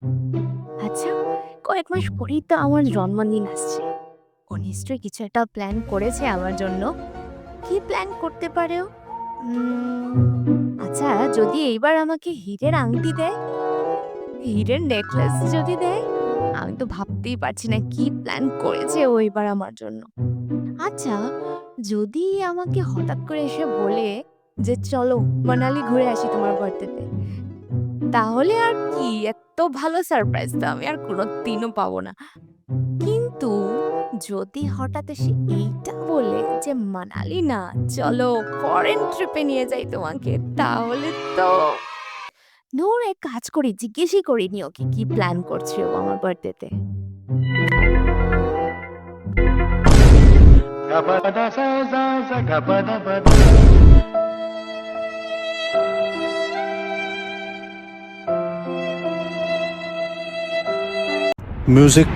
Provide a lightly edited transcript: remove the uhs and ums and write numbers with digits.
আচ্ছা, কয়েক মাস পরেই তো আমার জন্মদিন আসছে। ও নিশ্চয়ই কিছু একটা প্ল্যান করেছে আমার জন্য। কি প্ল্যান করতে পারে ও? আচ্ছা, যদি এইবার আমাকে হীরের আংটি দেয়, হীরের নেকলেস যদি দেয়, আমি তো ভাবতেই পারছি না কি প্ল্যান করেছে ও এবার আমার জন্য। আচ্ছা, যদি আমাকে হঠাৎ করে এসে বলে যে, "চলো মানালি ঘুরে আসি তোমার বার্থডেতে।" তাহলে আর কি, এত ভালো সারপ্রাইজ তো আমি আর কোনদিনও পাবো না। কিন্তু যদি হঠাৎ এসে এইটা বলে যে, "মানালি না, চলো ফরেন ট্রিপে নিয়ে যাই তোমাকে।" তাহলে তো ধুর, এক কাজ করি, জিজ্ঞেসই করিনি ওকে কি প্ল্যান করছে ও আমার বার্থডেতে। Music